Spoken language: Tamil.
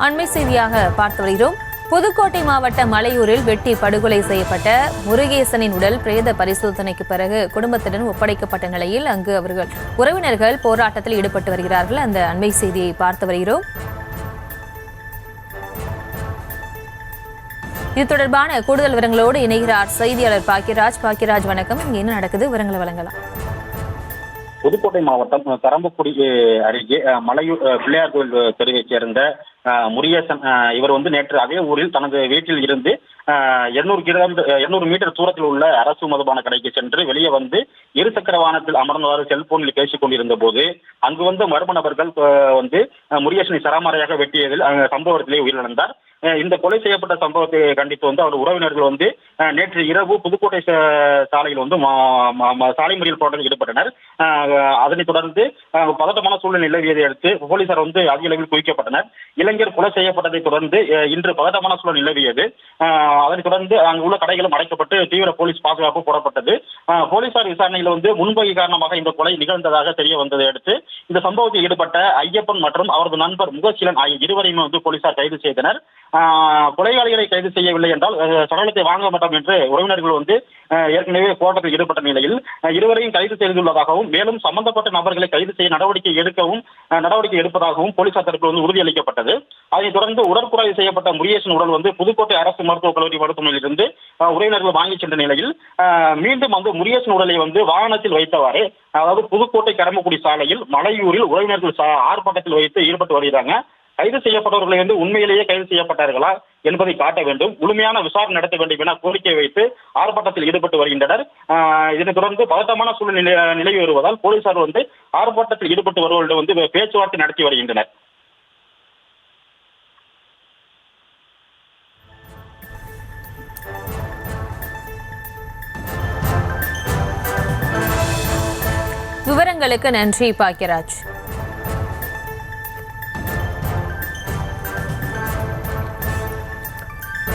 அண்மை செய்தியாக பார்த்து வருகிறோம். புதுக்கோட்டை மாவட்டம் மலையூரில் வெட்டி படுகொலை செய்யப்பட்ட முருகேசனின் உடல் பிரேத பரிசோதனைக்கு பிறகு குடும்பத்துடன் ஒப்படைக்கப்பட்ட நிலையில் அங்கு அவர்கள் உறவினர்கள் போராட்டத்தில் ஈடுபட்டு வருகிறார்கள். அந்த அண்மை செய்தியை பார்த்து வருகிறோம். இது தொடர்பான கூடுதல் விவரங்களோடு இணைகிறார் செய்தியாளர் பாக்கியராஜ். வணக்கம். இங்க என்ன நடக்குது, விவரங்களை வழங்கலாம். புதுக்கோட்டை மாவட்டம் கரம்பக்குடி அருகே மலையூர் பிள்ளையார் கோயில் தெருவைச் சேர்ந்த முருகேசன் இவர் நேற்று அதே ஊரில் தனது வீட்டில் இருந்து 200 மீட்டர் தூரத்தில் உள்ள அரசு மதுபான கடைக்கு சென்று வெளியே இருசக்கர வாகனத்தில் அமர்ந்தவாறு செல்போனில் பேசிக் கொண்டிருந்த போது அங்கு மர்ம நபர்கள் முருகேசனை சராமாரியாக வெட்டியதில் சம்பவத்திலே உயிரிழந்தார். இந்த கொலை செய்யப்பட்ட சம்பவத்தை கண்டித்து அவர் உறவினர்கள் நேற்று இரவு புதுக்கோட்டை சாலையில் சாலை மறியல் போராட்டத்தில் ஈடுபட்டனர். அதனைத் தொடர்ந்து பதட்டமான சூழ்நிலை நிலவியதை அடுத்து போலீசார் அதிக அளவில் குவிக்கப்பட்டனர். இளைஞர் கொலை செய்யப்பட்டதை தொடர்ந்து இன்று பதட்டமான சூழல் நிலவியது. அதனைத் தொடர்ந்து அங்கு உள்ள கடைகளும் அடைக்கப்பட்டு தீவிர போலீஸ் பாதுகாப்பு போடப்பட்டது. போலீசார் விசாரணையில் முன்பகை காரணமாக இந்த கொலை நிகழ்ந்ததாக தெரிய வந்ததை அடுத்து இந்த சம்பவத்தில் ஈடுபட்ட ஐயப்பன் மற்றும் அவரது நண்பர் முகசீலன் ஆகிய இருவரையும் போலீசார் கைது செய்தனர். கொலையாளிகளை கைது செய்யவில்லை என்றால் சடலத்தை வாங்க மாட்டோம் என்று உறவினர்கள் ஏற்கனவே போராட்டத்தில் ஈடுபட்ட நிலையில் இருவரையும் கைது செய்துள்ளதாகவும் மேலும் சம்பந்தப்பட்ட நபர்களை கைது செய்ய நடவடிக்கை எடுப்பதாகவும் போலீசார் தரப்பில் உறுதியளிக்கப்பட்டது. அதைத் தொடர்ந்து உடற்குறாய்வு செய்யப்பட்ட முருகேசன் உடல் புதுக்கோட்டை அரசு மருத்துவக் கல்லூரி மருத்துவமனையில் இருந்து உறவினர்கள் வாங்கி சென்ற நிலையில் மீண்டும் முருகேசன் உடலை வாகனத்தில் வைத்தவாறு, அதாவது புதுக்கோட்டை கரம்பக்குடி சாலையில் மலையூரில் உறவினர்கள் ஆர்ப்பாட்டத்தில் வைத்து ஈடுபட்டு வருகிறாங்க. கைது செய்யப்பட்டவர்களை உண்மையிலேயே கைது செய்யப்பட்டார்களா என்பதை காட்ட வேண்டும், முழுமையான விசாரணை நடத்த வேண்டும் என கோரிக்கை வைத்து ஆர்ப்பாட்டத்தில் ஈடுபட்டு வருகின்றனர். இதனைத் தொடர்ந்து பதட்டமான சூழ்நிலை நிலவி வருவதால் போலீசார் ஆர்ப்பாட்டத்தில் ஈடுபட்டு வருவர்கள் பேச்சுவார்த்தை நடத்தி வருகின்றனர். விவரங்களுக்கு நன்றி பாக்கியராஜ்.